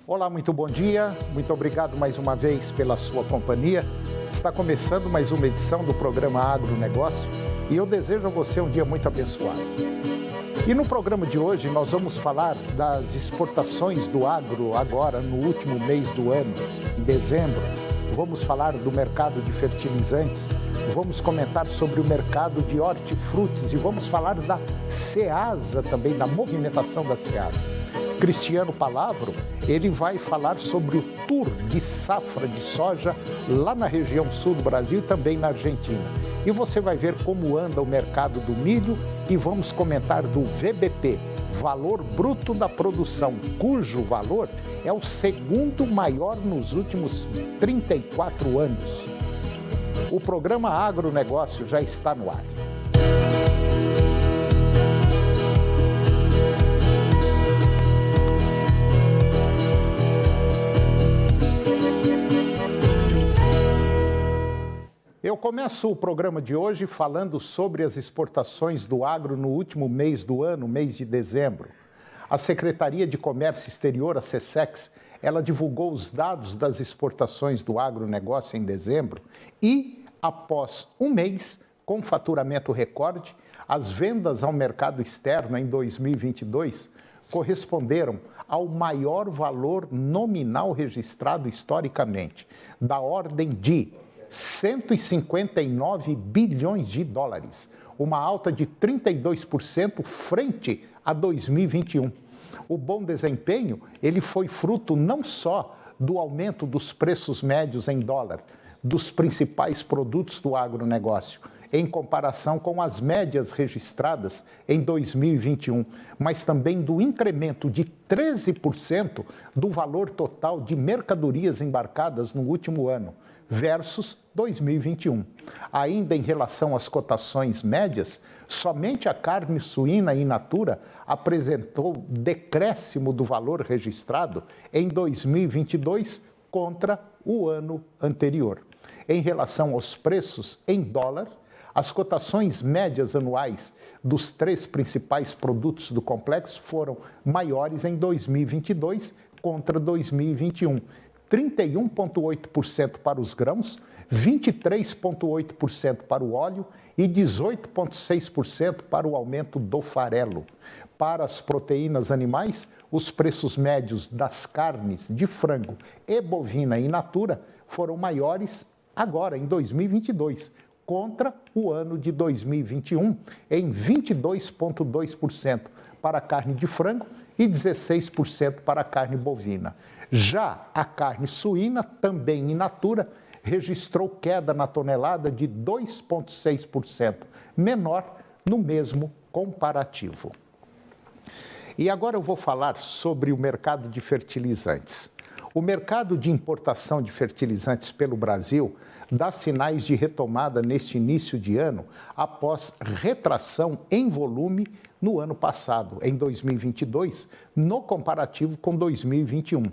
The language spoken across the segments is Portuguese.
Olá, muito bom dia, muito obrigado mais uma vez pela sua companhia. Está começando mais uma edição do programa Agronegócio e eu desejo a você um dia muito abençoado. E no programa de hoje nós vamos falar das exportações do agro agora no último mês do ano, em dezembro. Vamos falar do mercado de fertilizantes, vamos comentar sobre o mercado de hortifrutis e vamos falar da Ceasa também, da movimentação da Ceasa. Cristiano Palavro, ele vai falar sobre o tour de safra de soja lá na região sul do Brasil e também na Argentina. E você vai ver como anda o mercado do milho e vamos comentar do VBP, Valor Bruto da Produção, cujo valor é o segundo maior nos últimos 34 anos. O programa Agronegócio já está no ar. Eu começo o programa de hoje falando sobre as exportações do agro no último mês do ano, mês de dezembro. A Secretaria de Comércio Exterior, a SECEX, ela divulgou os dados das exportações do agronegócio em dezembro e, após um mês com faturamento recorde, as vendas ao mercado externo em 2022 corresponderam ao maior valor nominal registrado historicamente, da ordem de 159 bilhões de dólares, uma alta de 32% frente a 2021. O bom desempenho, ele foi fruto não só do aumento dos preços médios em dólar, dos principais produtos do agronegócio, em comparação com as médias registradas em 2021, mas também do incremento de 13% do valor total de mercadorias embarcadas no último ano, versus 2021. Ainda em relação às cotações médias, somente a carne suína in natura apresentou decréscimo do valor registrado em 2022 contra o ano anterior. Em relação aos preços em dólar, as cotações médias anuais dos três principais produtos do complexo foram maiores em 2022 contra 2021. 31,8% para os grãos, 23,8% para o óleo e 18,6% para o aumento do farelo. Para as proteínas animais, os preços médios das carnes de frango e bovina in natura foram maiores agora, em 2022, contra o ano de 2021, em 22,2% para a carne de frango e 16% para a carne bovina. Já a carne suína, também in natura, registrou queda na tonelada de 2,6%, menor no mesmo comparativo. E agora eu vou falar sobre o mercado de fertilizantes. O mercado de importação de fertilizantes pelo Brasil dá sinais de retomada neste início de ano após retração em volume no ano passado, em 2022, no comparativo com 2021.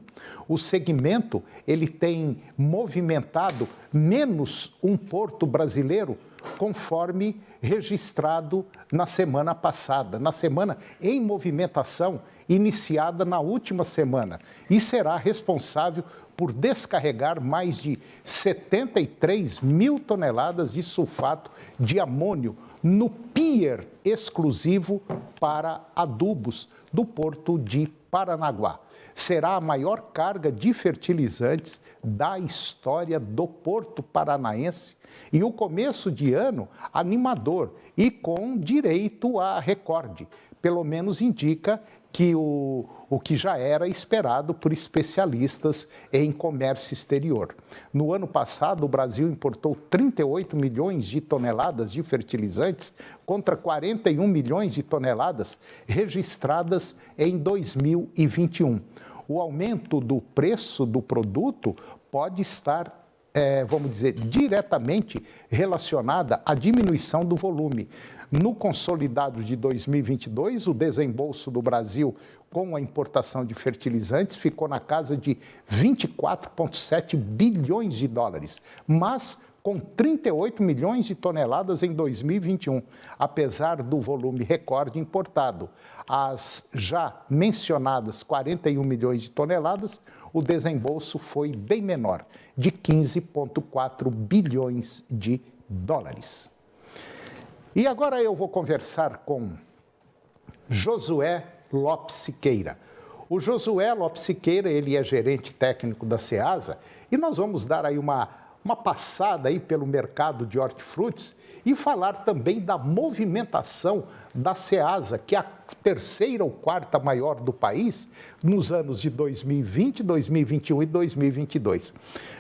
O segmento ele tem movimentado menos um porto brasileiro conforme registrado na semana passada, na semana em movimentação iniciada na última semana, e será responsável por descarregar mais de 73 mil toneladas de sulfato de amônio no pier exclusivo para adubos do porto de Paranaguá. Será a maior carga de fertilizantes da história do porto paranaense e o começo de ano animador e com direito a recorde. Pelo menos indica que o que já era esperado por especialistas em comércio exterior. No ano passado, o Brasil importou 38 milhões de toneladas de fertilizantes contra 41 milhões de toneladas registradas em 2021. O aumento do preço do produto pode estar vamos dizer, diretamente relacionada à diminuição do volume. No consolidado de 2022, o desembolso do Brasil com a importação de fertilizantes ficou na casa de 24,7 bilhões de dólares, mas com 38 milhões de toneladas em 2021, apesar do volume recorde importado. as já mencionadas 41 milhões de toneladas, o desembolso foi bem menor, de 15,4 bilhões de dólares. E agora eu vou conversar com Josué Lopes Siqueira. O Josué Lopes Siqueira, ele é gerente técnico da Ceasa, e nós vamos dar aí uma passada aí pelo mercado de hortifrutis e falar também da movimentação da Ceasa, que é a terceira ou quarta maior do país, nos anos de 2020, 2021 e 2022.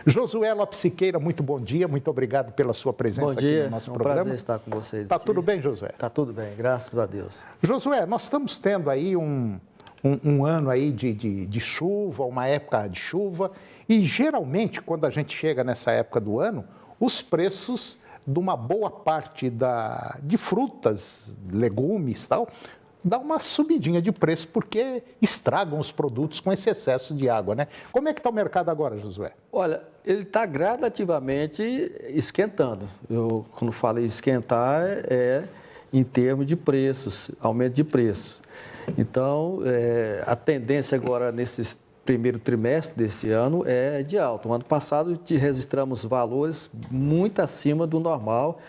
Josué Lopes Siqueira, muito bom dia, muito obrado pela sua presença aqui no nosso programa. Bom dia, é um prazer estar com vocês. Está tudo bem, Josué? Está tudo bem, graças a Deus. Josué, nós estamos tendo aí um ano aí de chuva, uma época de chuva, e geralmente, quando a gente chega nessa época do ano, os preços de uma boa parte de frutas, legumes e tal, dá uma subidinha de preço porque estragam os produtos com esse excesso de água, né? Como é que está o mercado agora, Josué? Olha, ele está gradativamente esquentando. Eu, quando falo em esquentar, é em termos de preços, aumento de preço. Então, a tendência agora nesse primeiro trimestre desse ano é de alta. No ano passado registramos valores muito acima do normal,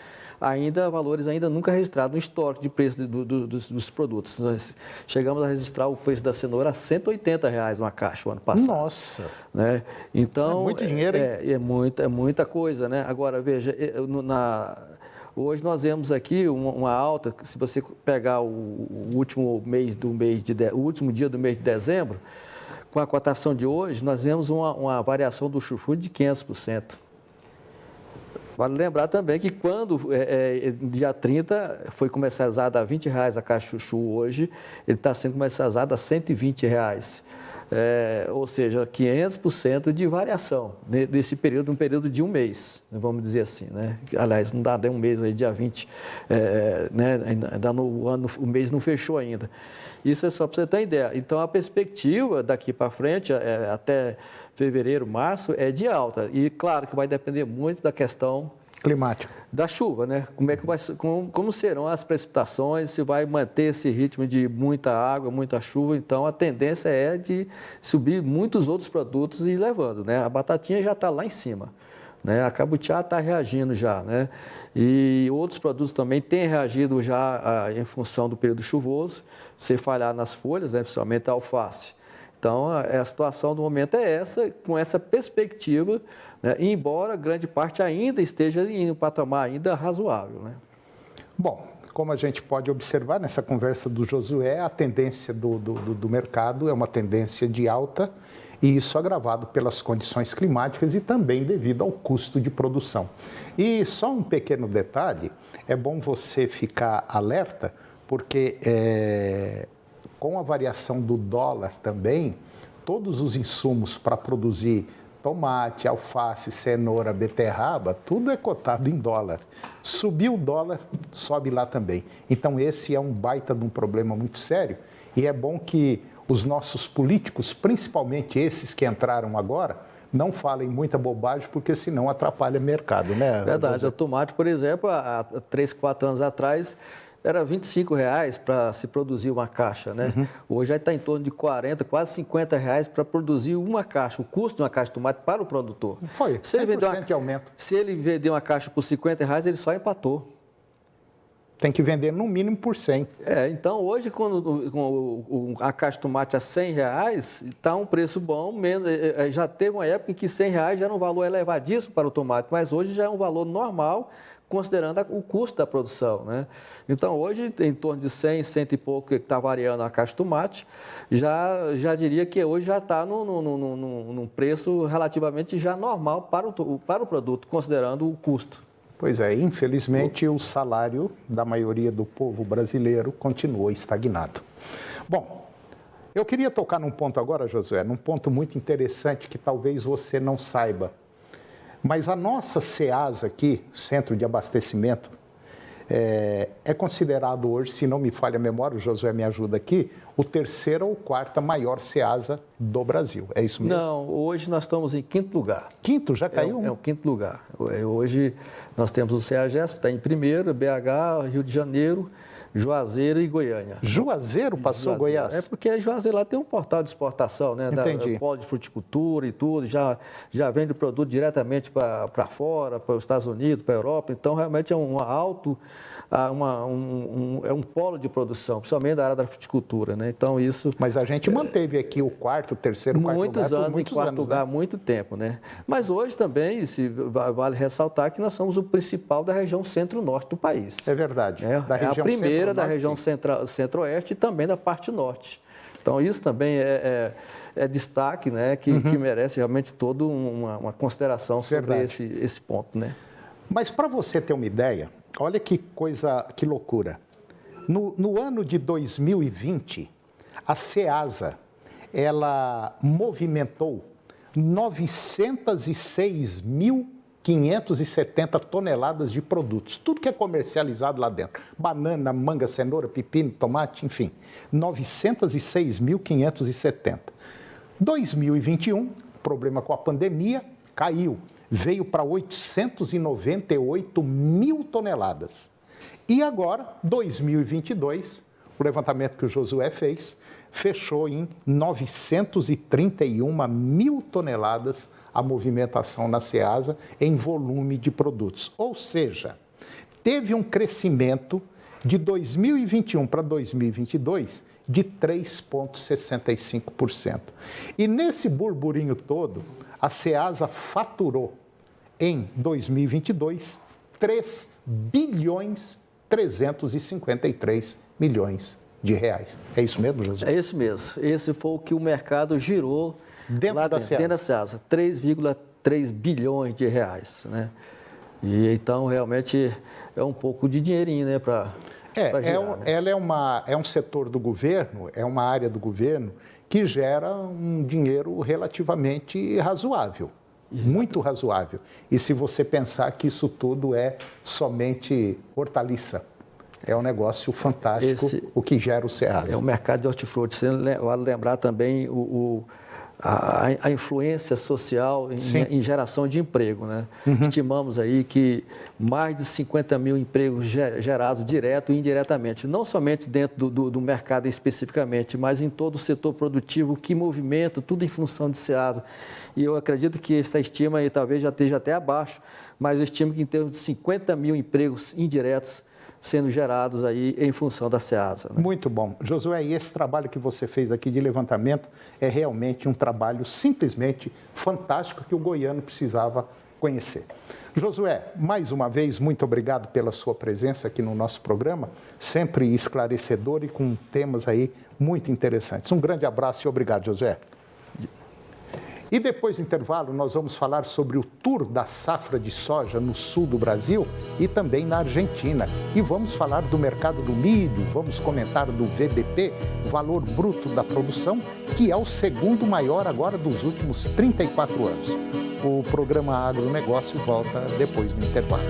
valores ainda nunca registrados no histórico de preço dos produtos. Nós chegamos a registrar o preço da cenoura a R$180 uma caixa o ano passado. Nossa! Né? Então, é muito dinheiro, hein? É muita coisa, né? Agora, veja, hoje nós vemos aqui uma alta, se você pegar o último dia do mês de dezembro, com a cotação de hoje, nós vemos uma variação do chuchu de 500%. Vale lembrar também que quando, dia 30, foi comercializado a R$20 a caixa de chuchu, hoje ele está sendo comercializado a R$120. Ou seja, 500% de variação nesse período, um período de um mês, vamos dizer assim, né? Aliás, não dá um mês, dia 20, né? Ainda o mês não fechou ainda. Isso é só para você ter ideia. Então, a perspectiva daqui para frente, até fevereiro, março, é de alta. E, claro, que vai depender muito da questão climática, da chuva, né? Como serão as precipitações, se vai manter esse ritmo de muita água, muita chuva. Então, a tendência é de subir muitos outros produtos e ir levando, né? A batatinha já está lá em cima, né? A cabutiá está reagindo já, né? E outros produtos também têm reagido já em função do período chuvoso, sem falhar nas folhas, né? Principalmente a alface. Então, a situação do momento é essa, com essa perspectiva, né? Embora grande parte ainda esteja em um patamar ainda razoável, né? Bom, como a gente pode observar nessa conversa do Josué, a tendência do mercado é uma tendência de alta, e isso agravado pelas condições climáticas e também devido ao custo de produção. E só um pequeno detalhe, é bom você ficar alerta, porque com a variação do dólar também, todos os insumos para produzir tomate, alface, cenoura, beterraba, tudo é cotado em dólar. Subiu o dólar, sobe lá também. Então esse é um baita de um problema muito sério, e é bom que os nossos políticos, principalmente esses que entraram agora, não falem muita bobagem, porque senão atrapalha o mercado, né? Verdade. O tomate, por exemplo, há 3, 4 anos atrás, era R$25 para se produzir uma caixa, né? Uhum. Hoje já está em torno de 40, quase R$50 para produzir uma caixa. O custo de uma caixa de tomate para o produtor. Foi, 100% de aumento. Se ele vender uma caixa por R$50, ele só empatou. Tem que vender no mínimo por 100. Então hoje, com a caixa de tomate a R$100, está um preço bom. Já teve uma época em que R$100 já era um valor elevadíssimo para o tomate, mas hoje já é um valor normal, considerando o custo da produção, né? Então hoje, em torno de 100, 100 e pouco que está variando a caixa de tomate, já diria que hoje já está num preço relativamente já normal para o produto, considerando o custo. Pois é, infelizmente o salário da maioria do povo brasileiro continua estagnado. Bom, eu queria tocar num ponto agora, Josué, num ponto muito interessante que talvez você não saiba. Mas a nossa Ceasa aqui, Centro de Abastecimento, é considerado hoje, se não me falha a memória, o Josué me ajuda aqui, o terceira ou quarta maior Ceasa do Brasil. É isso mesmo? Não, hoje nós estamos em 5º lugar. Quinto? Já caiu? É o 5º lugar. Hoje nós temos o CEAGESP, está em primeiro, BH, Rio de Janeiro, Juazeiro e Goiânia. Juazeiro passou Goiás? É porque Juazeiro lá tem um portal de exportação, né? Entendi. Polo de fruticultura e tudo, já vende o produto diretamente para fora, para os Estados Unidos, para a Europa. Então, realmente é é um polo de produção, principalmente da área da fruticultura, né? Então, isso... Mas a gente manteve aqui o terceiro, quarto lugar por muitos anos, lugar há muito tempo, né? Mas hoje também, vale ressaltar que nós somos o principal da região centro-norte do país. É verdade. É a primeira da região centro-oeste e também da parte norte. Então, isso também é destaque, né? Que merece realmente toda uma consideração sobre esse ponto, né? Mas para você ter uma ideia, olha que loucura. No ano de 2020, a Ceasa, ela movimentou 906.570 toneladas de produtos. Tudo que é comercializado lá dentro. Banana, manga, cenoura, pepino, tomate, enfim. 906.570. 2021, problema com a pandemia, caiu. Veio para 898 mil toneladas. E agora, 2022, o levantamento que o Josué fez, fechou em 931 mil toneladas a movimentação na Ceasa em volume de produtos. Ou seja, teve um crescimento de 2021 para 2022 de 3,65%. E nesse burburinho todo, a Ceasa faturou em 2022 3 bilhões 353 milhões de reais. É isso mesmo, Josué? É isso mesmo. Esse foi o que o mercado girou dentro da Ceasa. 3,3 bilhões de reais, né? E então, realmente, é um pouco de dinheirinho, né, para girar, né? Ela é um setor do governo, é uma área do governo que gera um dinheiro relativamente razoável, muito razoável. E se você pensar que isso tudo é somente hortaliça, é um negócio fantástico o que gera o Ceasa. É o mercado de hortifruti. Vale lembrar também a influência social em geração de emprego, né? Estimamos aí que mais de 50 mil empregos gerados direto e indiretamente, não somente dentro do mercado especificamente, mas em todo o setor produtivo que movimenta, tudo em função de Ceasa. E eu acredito que essa estima aí talvez já esteja até abaixo, mas eu estimo que em termos de 50 mil empregos indiretos sendo gerados aí em função da Ceasa, né? Muito bom. Josué, e esse trabalho que você fez aqui de levantamento é realmente um trabalho simplesmente fantástico que o goiano precisava conhecer. Josué, mais uma vez, muito obrigado pela sua presença aqui no nosso programa, sempre esclarecedor e com temas aí muito interessantes. Um grande abraço e obrigado, Josué. E depois do intervalo, nós vamos falar sobre o tour da safra de soja no sul do Brasil e também na Argentina. E vamos falar do mercado do milho, vamos comentar do VBP, valor bruto da produção, que é o segundo maior agora dos últimos 34 anos. O programa Agronegócio volta depois do intervalo.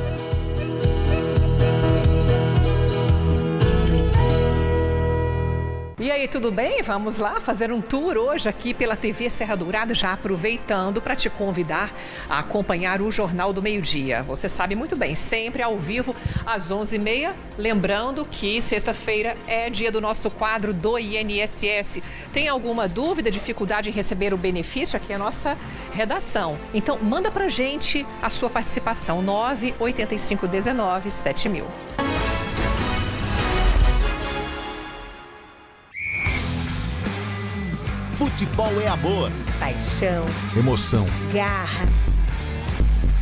E aí, tudo bem? Vamos lá fazer um tour hoje aqui pela TV Serra Dourada, já aproveitando para te convidar a acompanhar o Jornal do Meio-Dia. Você sabe muito bem, sempre ao vivo, às 11h30. Lembrando que sexta-feira é dia do nosso quadro do INSS. Tem alguma dúvida, dificuldade em receber o benefício? Aqui é a nossa redação. Então, manda pra gente a sua participação, 98519-7000. Futebol é amor, paixão, emoção, garra,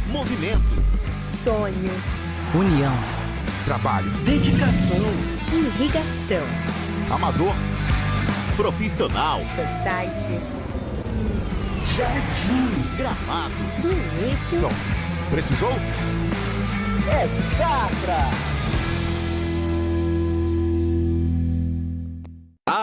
movimento, sonho, união, trabalho, dedicação, irrigação, amador, profissional, society, jardim, gramado, do início ao fim. Precisou? É Safra!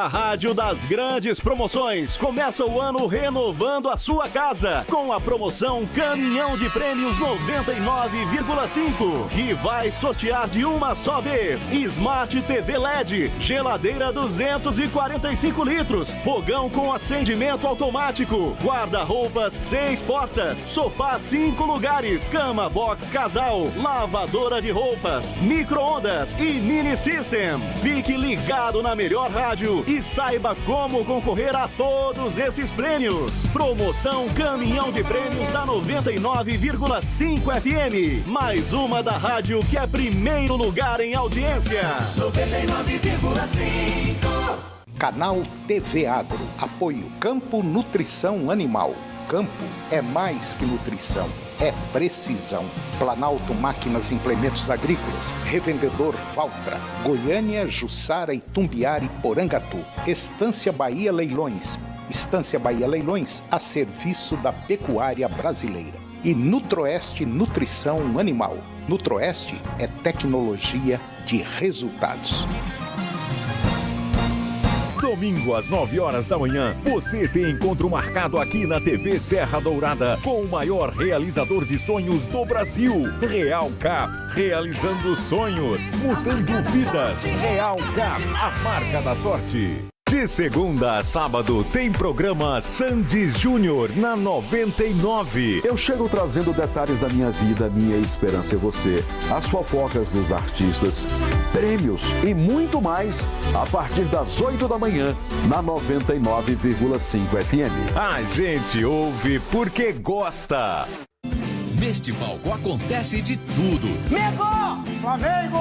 A rádio das grandes promoções começa o ano renovando a sua casa com a promoção Caminhão de Prêmios 99,5 que vai sortear de uma só vez Smart TV LED, geladeira 245 litros, fogão com acendimento automático, guarda-roupas 6 portas, sofá 5 lugares, cama box casal, lavadora de roupas, micro-ondas e mini system. Fique ligado na melhor rádio e saiba como concorrer a todos esses prêmios. Promoção Caminhão de Prêmios da 99,5 FM. Mais uma da rádio que é primeiro lugar em audiência. 99,5. Canal TV Agro. Apoio Campo Nutrição Animal. Campo é mais que nutrição, é precisão. Planalto Máquinas e Implementos Agrícolas. Revendedor Valtra. Goiânia, Jussara, Itumbiara e Porangatu. Estância Bahia Leilões. Estância Bahia Leilões a serviço da pecuária brasileira. E Nutroeste Nutrição Animal. Nutroeste é tecnologia de resultados. Domingo às 9 horas da manhã, você tem encontro marcado aqui na TV Serra Dourada com o maior realizador de sonhos do Brasil, Real Cap, realizando sonhos, mudando vidas. Real Cap, a marca da sorte. De segunda a sábado tem programa Sandy Júnior na 99. Eu chego trazendo detalhes da minha vida, minha esperança é você, as fofocas dos artistas, prêmios e muito mais a partir das 8 da manhã na 99,5 FM. A gente ouve porque gosta. Neste palco acontece de tudo. Pegou! Flamengo!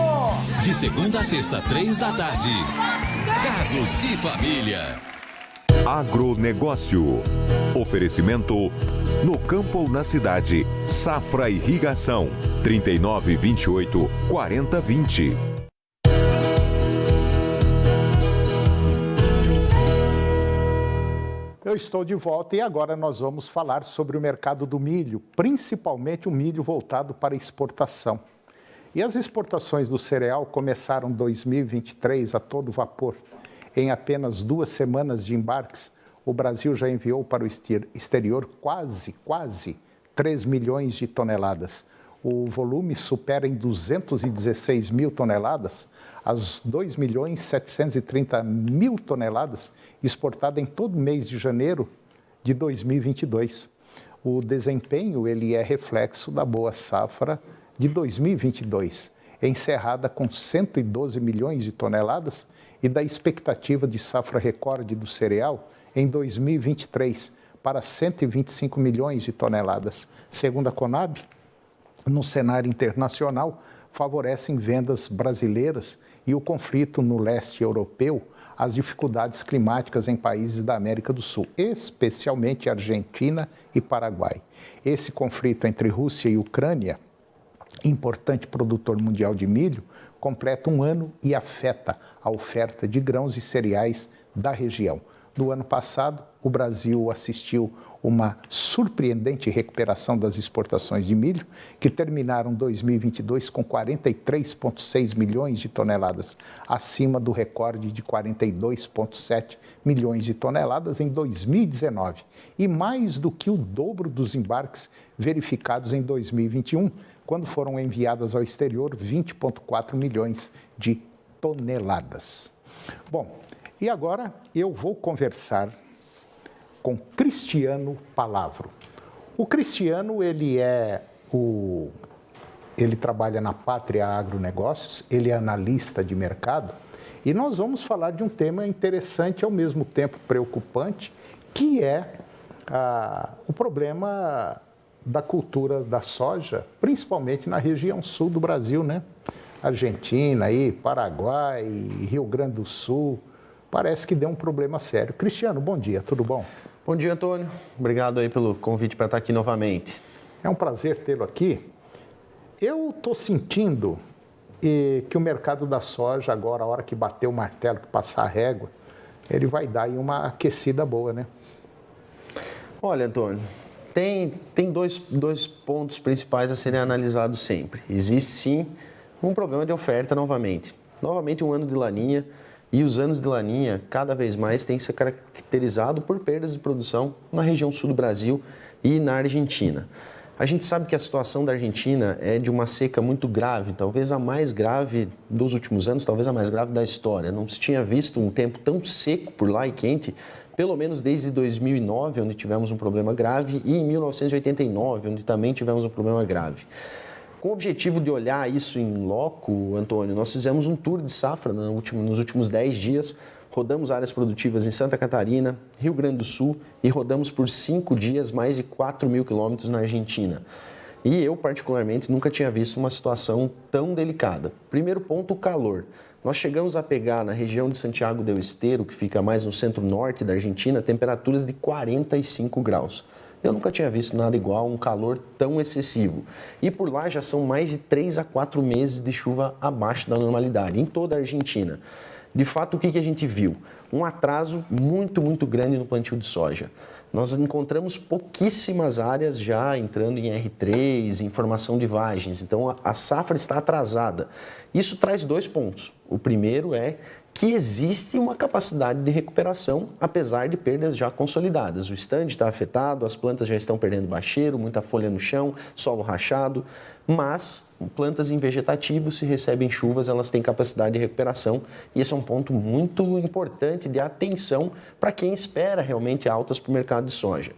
De segunda a sexta, 3 da tarde. Casos de família. Agronegócio. Oferecimento no campo ou na cidade. Safra Irrigação. 3928-4020. Eu estou de volta e agora nós vamos falar sobre o mercado do milho, principalmente o milho voltado para exportação. E as exportações do cereal começaram 2023 a todo vapor. Em apenas 2 semanas de embarques, o Brasil já enviou para o exterior quase 3 milhões de toneladas. O volume supera em 216 mil toneladas as 2.730.000 toneladas exportadas em todo mês de janeiro de 2022. O desempenho ele é reflexo da boa safra de 2022, encerrada com 112 milhões de toneladas, e da expectativa de safra recorde do cereal em 2023 para 125 milhões de toneladas. Segundo a Conab, no cenário internacional, favorecem vendas brasileiras e o conflito no leste europeu, as dificuldades climáticas em países da América do Sul, especialmente Argentina e Paraguai. Esse conflito entre Rússia e Ucrânia, importante produtor mundial de milho, completa 1 ano e afeta a oferta de grãos e cereais da região. No ano passado, o Brasil assistiu uma surpreendente recuperação das exportações de milho, que terminaram 2022 com 43,6 milhões de toneladas, acima do recorde de 42,7 milhões de toneladas em 2019, e mais do que o dobro dos embarques verificados em 2021, quando foram enviadas ao exterior 20,4 milhões de toneladas. Bom, e agora eu vou conversar com Cristiano Palavro. O Cristiano, ele trabalha na Pátria Agronegócios, ele é analista de mercado, e nós vamos falar de um tema interessante e ao mesmo tempo preocupante, que é o problema da cultura da soja, principalmente na região sul do Brasil, né? Argentina, Paraguai, Rio Grande do Sul, parece que deu um problema sério. Cristiano, bom dia, tudo bom? Bom dia, Antônio. Obrigado aí pelo convite para estar aqui novamente. É um prazer tê-lo aqui. Eu estou sentindo que o mercado da soja agora, a hora que bater o martelo, que passar a régua, ele vai dar aí uma aquecida boa, né? Olha, Antônio, tem dois pontos principais a serem analisados sempre. Existe, sim, um problema de oferta novamente. Novamente, um ano de laninha. e os anos de laninha cada vez mais têm se caracterizado por perdas de produção na região sul do Brasil e na Argentina. A gente sabe que a situação da Argentina é de uma seca muito grave, talvez a mais grave dos últimos anos, talvez a mais grave da história. Não se tinha visto um tempo tão seco por lá e quente, pelo menos desde 2009, onde tivemos um problema grave, e em 1989, onde também tivemos um problema grave. Com o objetivo de olhar isso em loco, Antônio, nós fizemos um tour de safra nos últimos 10 dias, rodamos áreas produtivas em Santa Catarina, Rio Grande do Sul e rodamos por 5 dias mais de 4.000 quilômetros na Argentina. E eu, particularmente, nunca tinha visto uma situação tão delicada. Primeiro ponto, o calor. Nós chegamos a pegar na região de Santiago del Estero, que fica mais no centro-norte da Argentina, temperaturas de 45 graus. Eu nunca tinha visto nada igual, um calor tão excessivo. E por lá já são mais de 3 a 4 meses de chuva abaixo da normalidade, em toda a Argentina. De fato, o que a gente viu? Um atraso muito grande no plantio de soja. Nós encontramos pouquíssimas áreas já entrando em R3, em formação de vagens. Então, a safra está atrasada. Isso traz 2 pontos. O primeiro é que existe uma capacidade de recuperação, apesar de perdas já consolidadas. O estande está afetado, as plantas já estão perdendo bacheiro, muita folha no chão, solo rachado, mas plantas em vegetativo, se recebem chuvas, elas têm capacidade de recuperação e esse é um ponto muito importante de atenção para quem espera realmente altas para o mercado de soja.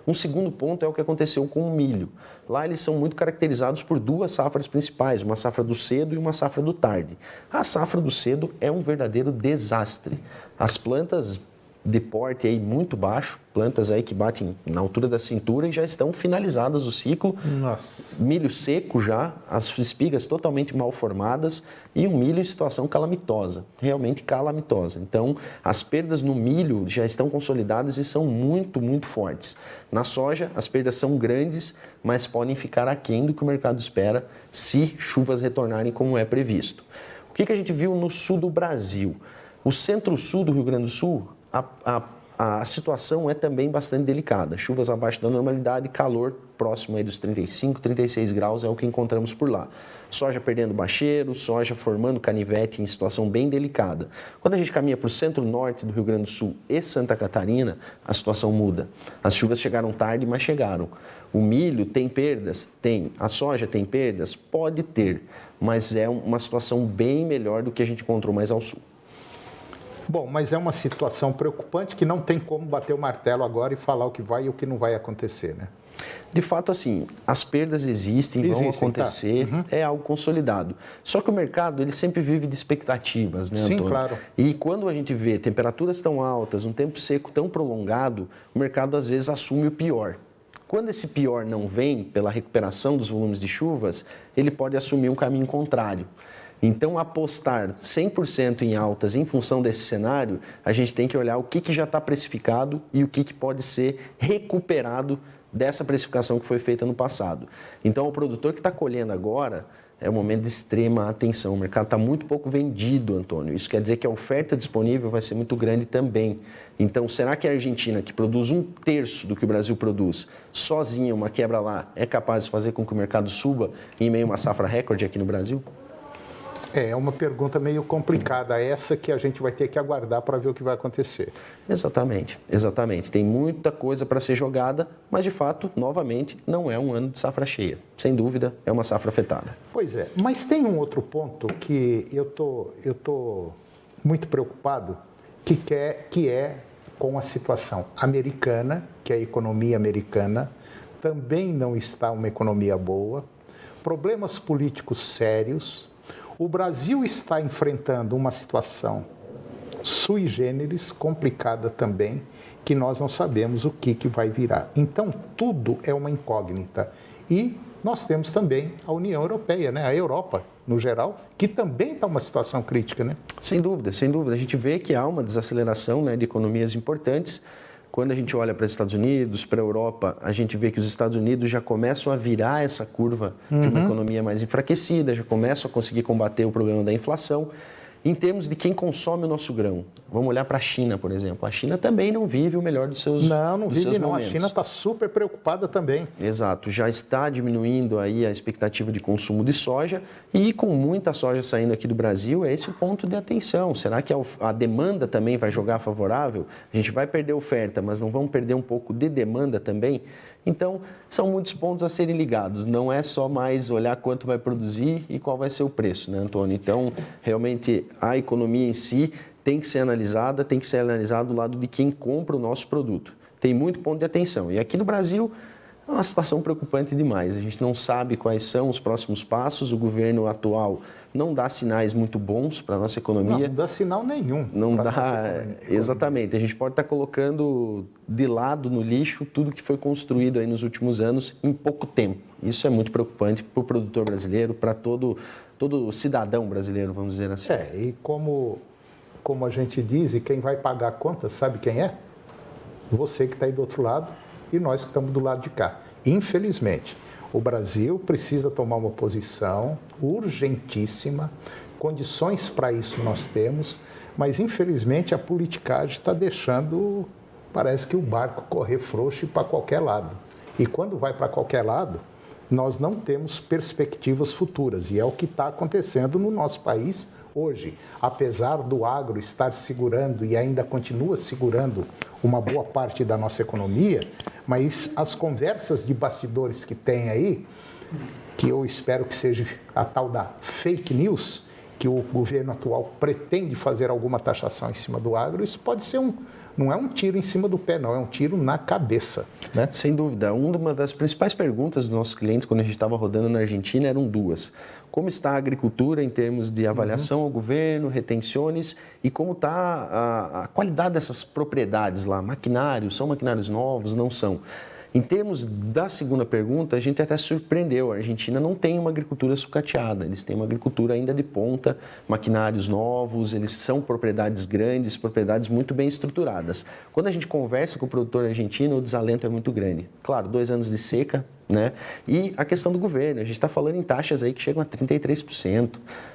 Um segundo ponto é o que aconteceu com o milho. Lá eles são muito caracterizados por 2 safras principais, uma safra do cedo e uma safra do tarde. A safra do cedo é um verdadeiro desastre. As plantas de porte aí muito baixo, plantas aí que batem na altura da cintura e já estão finalizadas o ciclo. Nossa. Milho seco já, as espigas totalmente mal formadas e um milho em situação calamitosa, realmente calamitosa. Então, as perdas no milho já estão consolidadas e são muito fortes. Na soja, as perdas são grandes, mas podem ficar aquém do que o mercado espera se chuvas retornarem como é previsto. O que a gente viu no sul do Brasil? O centro-sul do Rio Grande do Sul, a situação é também bastante delicada. Chuvas abaixo da normalidade, calor próximo aí dos 35, 36 graus é o que encontramos por lá. Soja perdendo bacheiro, soja formando canivete em situação bem delicada. Quando a gente caminha para o centro-norte do Rio Grande do Sul e Santa Catarina, a situação muda. As chuvas chegaram tarde, mas chegaram. O milho tem perdas? Tem. A soja tem perdas? Pode ter, mas é uma situação bem melhor do que a gente encontrou mais ao sul. Bom, mas é uma situação preocupante que não tem como bater o martelo agora e falar o que vai e o que não vai acontecer, né? De fato, assim, as perdas existem, vão acontecer, tá? É algo consolidado. Só que o mercado, ele sempre vive de expectativas, né, Antônio? Sim, claro. E quando a gente vê temperaturas tão altas, um tempo seco tão prolongado, o mercado às vezes assume o pior. Quando esse pior não vem pela recuperação dos volumes de chuvas, ele pode assumir um caminho contrário. Então, apostar 100% em altas em função desse cenário, a gente tem que olhar o que já está precificado e o que pode ser recuperado dessa precificação que foi feita no passado. Então, o produtor que está colhendo agora é um momento de extrema atenção. O mercado está muito pouco vendido, Antônio. Isso quer dizer que a oferta disponível vai ser muito grande também. Então, será que a Argentina, que produz 1/3 do que o Brasil produz, sozinha, uma quebra lá, é capaz de fazer com que o mercado suba em meio a uma safra recorde aqui no Brasil? É uma pergunta meio complicada essa que a gente vai ter que aguardar para ver o que vai acontecer. Exatamente. Tem muita coisa para ser jogada, mas de fato, novamente, não é um ano de safra cheia. Sem dúvida, é uma safra afetada. Pois é, mas tem um outro ponto que eu tô muito preocupado, que é com a situação americana, que a economia americana também não está uma economia boa, problemas políticos sérios. O Brasil está enfrentando uma situação sui generis, complicada também, que nós não sabemos o que vai virar. Então, tudo é uma incógnita. E nós temos também a União Europeia, né? A Europa, no geral, que também está uma situação crítica, né? Sem dúvida. A gente vê que há uma desaceleração, né, de economias importantes. Quando a gente olha para os Estados Unidos, para a Europa, a gente vê que os Estados Unidos já começam a virar essa curva de uma economia mais enfraquecida, já começam a conseguir combater o problema da inflação. Em termos de quem consome o nosso grão, vamos olhar para a China, por exemplo. A China também não vive o melhor dos seus momentos. Não vive não. A China está super preocupada também. Exato. Já está diminuindo aí a expectativa de consumo de soja e com muita soja saindo aqui do Brasil, é esse o ponto de atenção. Será que a demanda também vai jogar favorável? A gente vai perder oferta, mas não vamos perder um pouco de demanda também? Então, são muitos pontos a serem ligados. Não é só mais olhar quanto vai produzir e qual vai ser o preço, né, Antônio? Então, realmente, a economia em si tem que ser analisada do lado de quem compra o nosso produto. Tem muito ponto de atenção. E aqui no Brasil, é uma situação preocupante demais. A gente não sabe quais são os próximos passos. O governo atual não dá sinais muito bons para a nossa economia. Não dá sinal nenhum. Não dá, exatamente. A gente pode estar colocando de lado no lixo tudo que foi construído aí nos últimos anos em pouco tempo. Isso é muito preocupante para o produtor brasileiro, para todo cidadão brasileiro, vamos dizer assim. E como a gente diz, e quem vai pagar a conta, sabe quem é? Você que está aí do outro lado e nós que estamos do lado de cá. Infelizmente, o Brasil precisa tomar uma posição urgentíssima, condições para isso nós temos, mas infelizmente a politicagem está deixando, parece que o barco correr frouxo e para qualquer lado. E quando vai para qualquer lado, nós não temos perspectivas futuras, e é o que está acontecendo no nosso país hoje. Apesar do agro estar segurando e ainda continua segurando uma boa parte da nossa economia, mas as conversas de bastidores que tem aí, que eu espero que seja a tal da fake news, que o governo atual pretende fazer alguma taxação em cima do agro, isso pode ser não é um tiro em cima do pé, não, é um tiro na cabeça, né? Sem dúvida. Uma das principais perguntas dos nossos clientes, quando a gente estava rodando na Argentina, eram duas. Como está a agricultura em termos de avaliação ao governo, retenções, e como está a qualidade dessas propriedades lá? Maquinários, são maquinários novos, não são? Em termos da segunda pergunta, a gente até surpreendeu. A Argentina não tem uma agricultura sucateada, eles têm uma agricultura ainda de ponta, maquinários novos, eles são propriedades grandes, propriedades muito bem estruturadas. Quando a gente conversa com o produtor argentino, o desalento é muito grande. Claro, 2 anos de seca, né? E a questão do governo, a gente está falando em taxas aí que chegam a 33%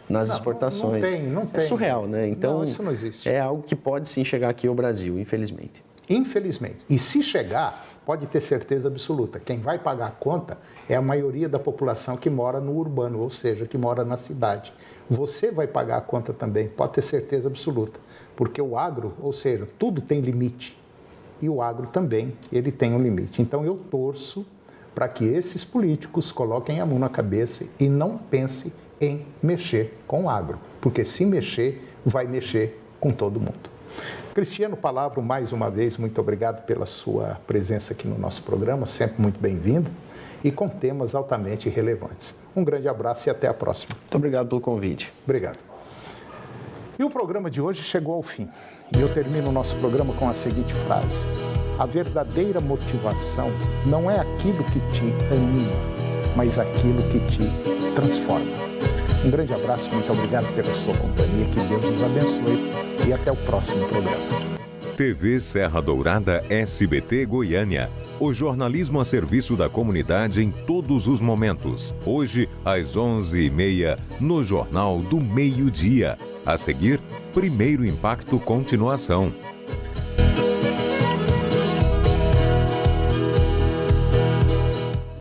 nas exportações. Não tem. É surreal, né? Então, não, isso não existe. É algo que pode sim chegar aqui ao Brasil, infelizmente. Infelizmente. E se chegar, pode ter certeza absoluta, quem vai pagar a conta é a maioria da população que mora no urbano, ou seja, que mora na cidade. Você vai pagar a conta também, pode ter certeza absoluta, porque o agro, ou seja, tudo tem limite. E o agro também, ele tem um limite. Então eu torço para que esses políticos coloquem a mão na cabeça e não pensem em mexer com o agro, porque se mexer, vai mexer com todo mundo. Cristiano Palavro, mais uma vez, muito obrigado pela sua presença aqui no nosso programa, sempre muito bem-vindo e com temas altamente relevantes. Um grande abraço e até a próxima. Muito obrigado pelo convite. Obrigado. E o programa de hoje chegou ao fim. E eu termino o nosso programa com a seguinte frase: a verdadeira motivação não é aquilo que te anima, mas aquilo que te transforma. Um grande abraço, muito obrigado pela sua companhia, que Deus nos abençoe e até o próximo programa. TV Serra Dourada SBT Goiânia. O jornalismo a serviço da comunidade em todos os momentos. Hoje, às 11h30, no Jornal do Meio-Dia. A seguir, Primeiro Impacto Continuação.